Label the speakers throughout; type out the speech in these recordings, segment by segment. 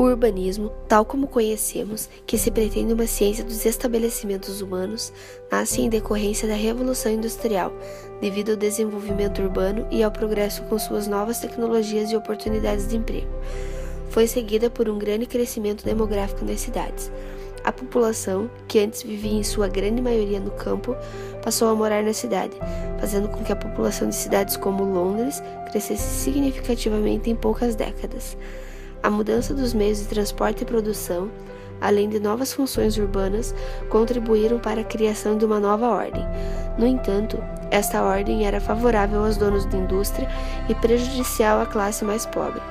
Speaker 1: O urbanismo, tal como conhecemos, que se pretende uma ciência dos estabelecimentos humanos, nasce em decorrência da Revolução Industrial, devido ao desenvolvimento urbano e ao progresso com suas novas tecnologias e oportunidades de emprego. Foi seguida por um grande crescimento demográfico nas cidades. A população, que antes vivia em sua grande maioria no campo, passou a morar na cidade, fazendo com que a população de cidades como Londres crescesse significativamente em poucas décadas. A mudança dos meios de transporte e produção, além de novas funções urbanas, contribuíram para a criação de uma nova ordem. No entanto, esta ordem era favorável aos donos de indústria e prejudicial à classe mais pobre.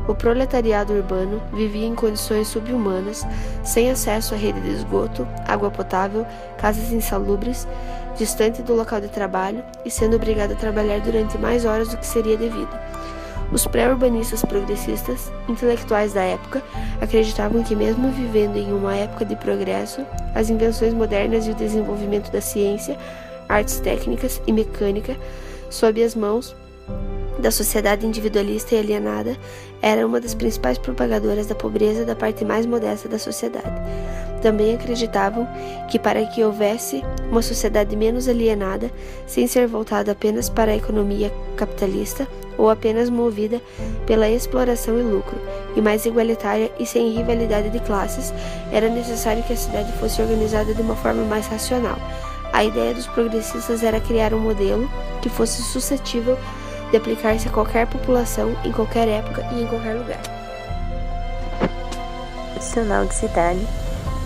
Speaker 1: O proletariado urbano vivia em condições subhumanas, sem acesso à rede de esgoto, água potável, casas insalubres, distante do local de trabalho e sendo obrigado a trabalhar durante mais horas do que seria devido. Os pré-urbanistas progressistas, intelectuais da época, acreditavam que mesmo vivendo em uma época de progresso, as invenções modernas e o desenvolvimento da ciência, artes técnicas e mecânica, sob as mãos da sociedade individualista e alienada, era uma das principais propagadoras da pobreza da parte mais modesta da sociedade. Também acreditavam que para que houvesse uma sociedade menos alienada, sem ser voltada apenas para a economia capitalista ou apenas movida pela exploração e lucro, e mais igualitária e sem rivalidade de classes, era necessário que a cidade fosse organizada de uma forma mais racional. A ideia dos progressistas era criar um modelo que fosse suscetível de aplicar-se a qualquer população, em qualquer época e em qualquer lugar.
Speaker 2: Tradicional de cidade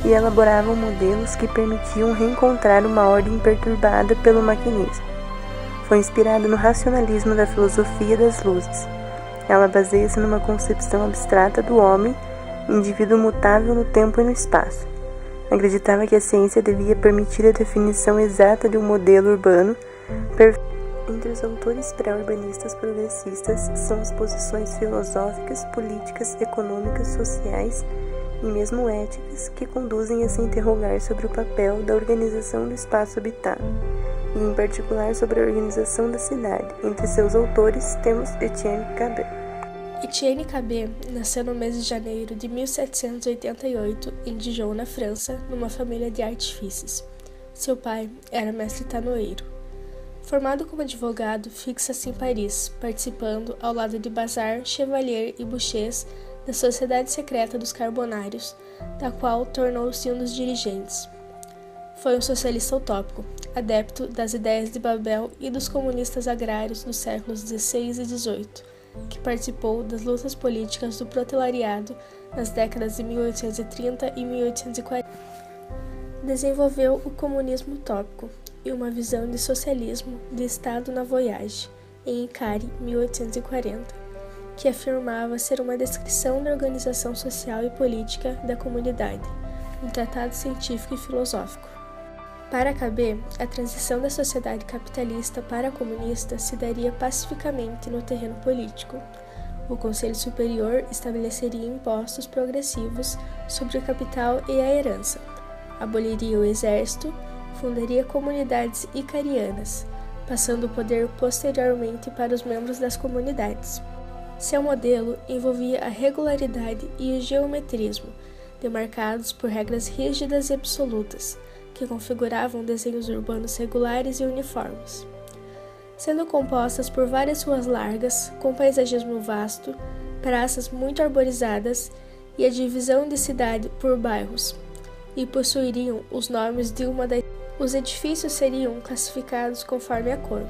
Speaker 2: e elaboravam modelos que permitiam reencontrar uma ordem perturbada pelo maquinismo. Foi inspirada no racionalismo da filosofia das luzes. Ela baseia-se numa concepção abstrata do homem, indivíduo mutável no tempo e no espaço. Acreditava que a ciência devia permitir a definição exata de um modelo urbano perfeito. Entre os autores pré-urbanistas progressistas são as posições filosóficas, políticas, econômicas, sociais e mesmo éticas que conduzem a se interrogar sobre o papel da organização do espaço habitado, e em particular sobre a organização da cidade. Entre seus autores temos Etienne Cabet.
Speaker 3: Etienne Cabet nasceu no mês de janeiro de 1788 em Dijon, na França, numa família de artífices. Seu pai era mestre tanoeiro. Formado como advogado, fixa-se em Paris, participando, ao lado de Bazard, Chevalier e Bouchers, da Sociedade Secreta dos Carbonários, da qual tornou-se um dos dirigentes. Foi um socialista utópico, adepto das ideias de Babel e dos comunistas agrários dos séculos XVI e XVIII, que participou das lutas políticas do proletariado nas décadas de 1830 e 1840. Desenvolveu o comunismo utópico e uma visão de socialismo de Estado na Voyage, em Icare, 1840, que afirmava ser uma descrição da organização social e política da comunidade, um tratado científico e filosófico. Para Cabet, a transição da sociedade capitalista para a comunista se daria pacificamente no terreno político. O Conselho Superior estabeleceria impostos progressivos sobre o capital e a herança, aboliria o exército, fundaria comunidades icarianas, passando o poder posteriormente para os membros das comunidades. Seu modelo envolvia a regularidade e o geometrismo, demarcados por regras rígidas e absolutas, que configuravam desenhos urbanos regulares e uniformes. Sendo compostas por várias ruas largas, com paisagismo vasto, praças muito arborizadas e a divisão de cidade por bairros, e possuiriam os nomes de uma das... Os edifícios seriam classificados conforme a cor.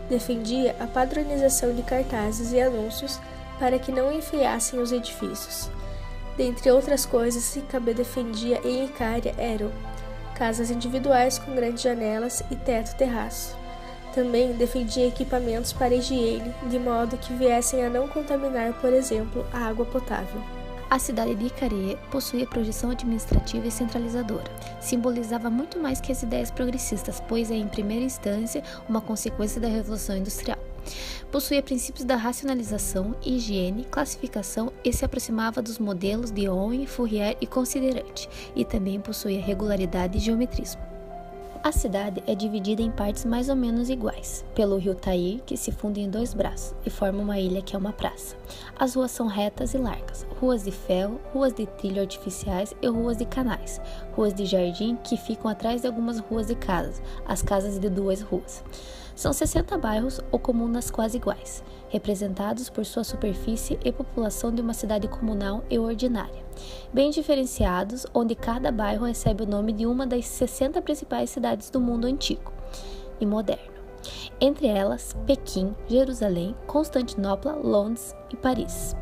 Speaker 3: Defendia a padronização de cartazes e anúncios para que não enfeiassem os edifícios. Dentre outras coisas que Cabet defendia em Icária eram casas individuais com grandes janelas e teto-terraço. Também defendia equipamentos para higiene, de modo que viessem a não contaminar, por exemplo, a água potável.
Speaker 4: A cidade de Icare possuía projeção administrativa e centralizadora. Simbolizava muito mais que as ideias progressistas, pois é, em primeira instância, uma consequência da Revolução Industrial. Possuía princípios da racionalização, higiene, classificação e se aproximava dos modelos de Owen, Fourier e Considerante, e também possuía regularidade e geometrismo. A cidade é dividida em partes mais ou menos iguais, pelo rio Tair, que se funde em 2 braços e forma uma ilha que é uma praça. As ruas são retas e largas, ruas de ferro, ruas de trilho artificiais e ruas de canais, ruas de jardim que ficam atrás de algumas ruas de casas, as casas de 2 ruas. São 60 bairros ou comunas quase iguais, representados por sua superfície e população de uma cidade comunal e ordinária, bem diferenciados, onde cada bairro recebe o nome de uma das 60 principais cidades do mundo antigo e moderno. Entre elas, Pequim, Jerusalém, Constantinopla, Londres e Paris.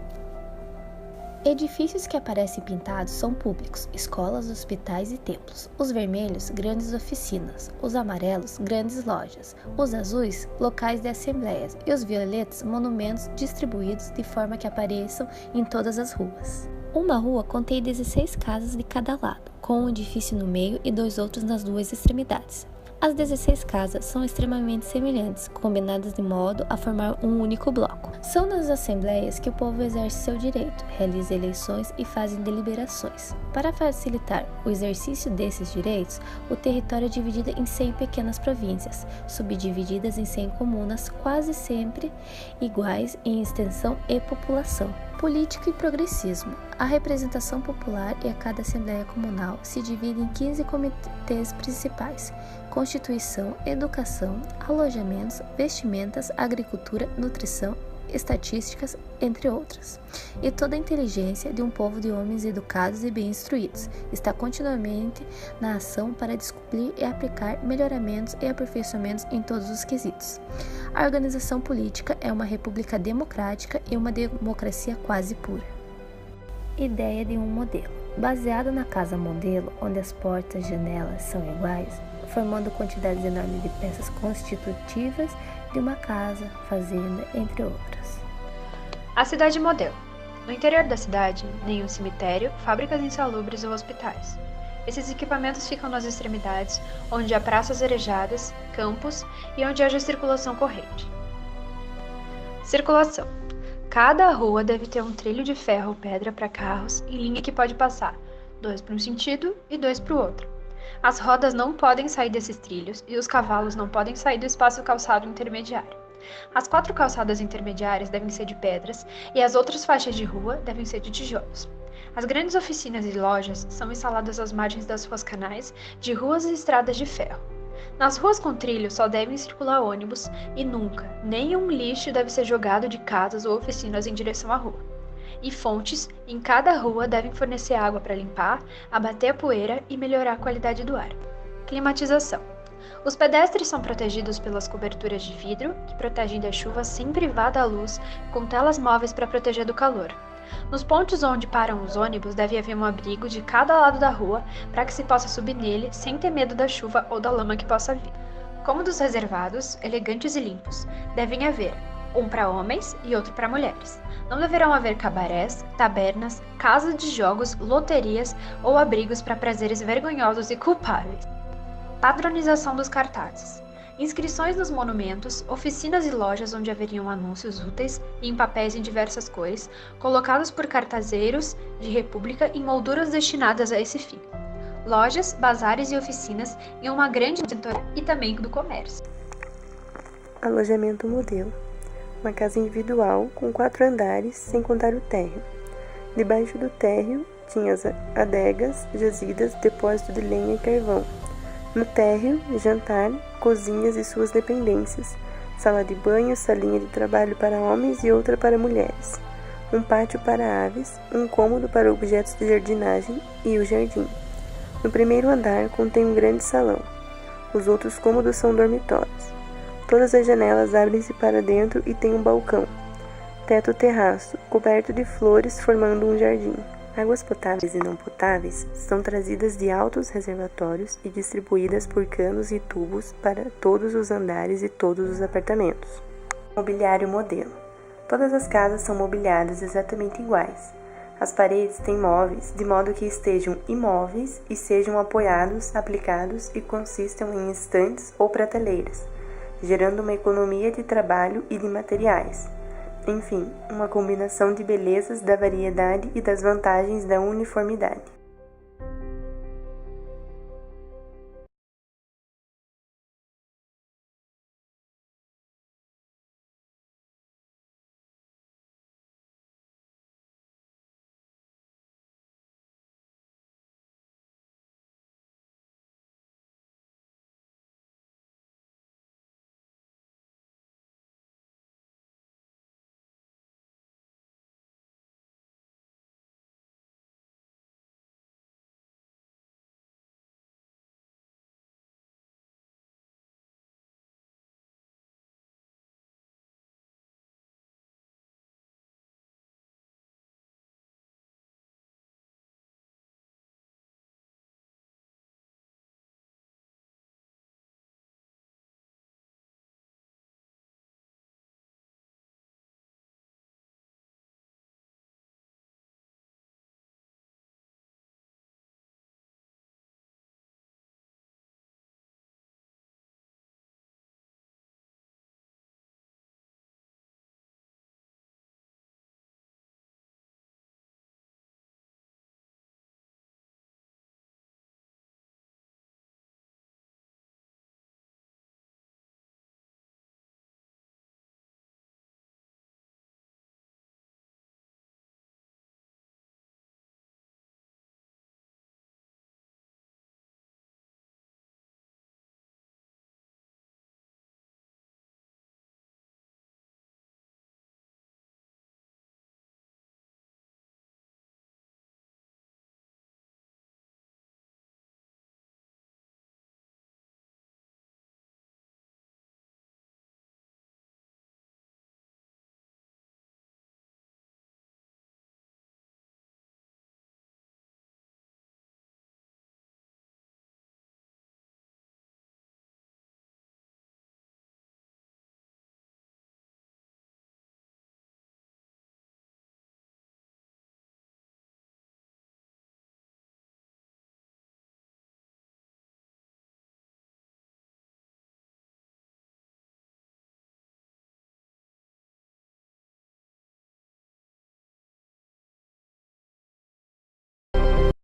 Speaker 4: Edifícios que aparecem pintados são públicos, escolas, hospitais e templos. Os vermelhos, grandes oficinas. Os amarelos, grandes lojas. Os azuis, locais de assembleias. E os violetas, monumentos distribuídos de forma que apareçam em todas as ruas. Uma rua contém 16 casas de cada lado, com um edifício no meio e 2 outros nas 2 extremidades. As 16 casas são extremamente semelhantes, combinadas de modo a formar um único bloco. São nas assembleias que o povo exerce seu direito, realiza eleições e faz deliberações. Para facilitar o exercício desses direitos, o território é dividido em 100 pequenas províncias, subdivididas em 100 comunas, quase sempre iguais em extensão e população. Político e progressismo. A representação popular e a cada assembleia comunal se divide em 15 comitês principais: Constituição, Educação, Alojamentos, Vestimentas, Agricultura, Nutrição, Estatísticas, entre outras. E toda a inteligência de um povo de homens educados e bem instruídos está continuamente na ação para descobrir e aplicar melhoramentos e aperfeiçoamentos em todos os quesitos. A organização política é uma república democrática e uma democracia quase pura. Ideia de um modelo. Baseado na casa modelo, onde as portas e janelas são iguais, formando quantidades enormes de peças constitutivas de uma casa, fazenda, entre outras.
Speaker 5: A cidade modelo. No interior da cidade, nenhum cemitério, fábricas insalubres ou hospitais. Esses equipamentos ficam nas extremidades, onde há praças arejadas, campos e onde haja circulação corrente. Circulação. Cada rua deve ter um trilho de ferro ou pedra para carros em linha que pode passar, 2 para um sentido e 2 para o outro. As rodas não podem sair desses trilhos e os cavalos não podem sair do espaço calçado intermediário. As 4 calçadas intermediárias devem ser de pedras e as outras faixas de rua devem ser de tijolos. As grandes oficinas e lojas são instaladas às margens das ruas canais, de ruas e estradas de ferro. Nas ruas com trilho só devem circular ônibus e nunca, nenhum lixo deve ser jogado de casas ou oficinas em direção à rua. E fontes em cada rua devem fornecer água para limpar, abater a poeira e melhorar a qualidade do ar. Climatização. Os pedestres são protegidos pelas coberturas de vidro, que protegem da chuva sem privar da luz, com telas móveis para proteger do calor. Nos pontos onde param os ônibus deve haver um abrigo de cada lado da rua para que se possa subir nele sem ter medo da chuva ou da lama que possa vir. Cômodos reservados, elegantes e limpos, devem haver um para homens e outro para mulheres. Não deverão haver cabarés, tabernas, casas de jogos, loterias ou abrigos para prazeres vergonhosos e culpáveis. Padronização dos cartazes. Inscrições nos monumentos, oficinas e lojas onde haveriam anúncios úteis e em papéis em diversas cores, colocados por cartazeiros de república em molduras destinadas a esse fim. Lojas, bazares e oficinas em uma grande setor e também do comércio.
Speaker 2: Alojamento modelo. Uma casa individual com 4 andares, sem contar o térreo. Debaixo do térreo tinha as adegas, jazidas, depósito de lenha e carvão. No térreo, jantar, cozinhas e suas dependências, sala de banho, salinha de trabalho para homens e outra para mulheres, um pátio para aves, um cômodo para objetos de jardinagem e o jardim. No primeiro andar contém um grande salão. Os outros cômodos são dormitórios. Todas as janelas abrem-se para dentro e tem um balcão. Teto terraço, coberto de flores formando um jardim. Águas potáveis e não potáveis são trazidas de altos reservatórios e distribuídas por canos e tubos para todos os andares e todos os apartamentos. Mobiliário modelo. Todas as casas são mobiliadas exatamente iguais. As paredes têm móveis, de modo que estejam imóveis e sejam apoiados, aplicados e consistam em estantes ou prateleiras, gerando uma economia de trabalho e de materiais. Enfim, uma combinação de belezas da variedade e das vantagens da uniformidade.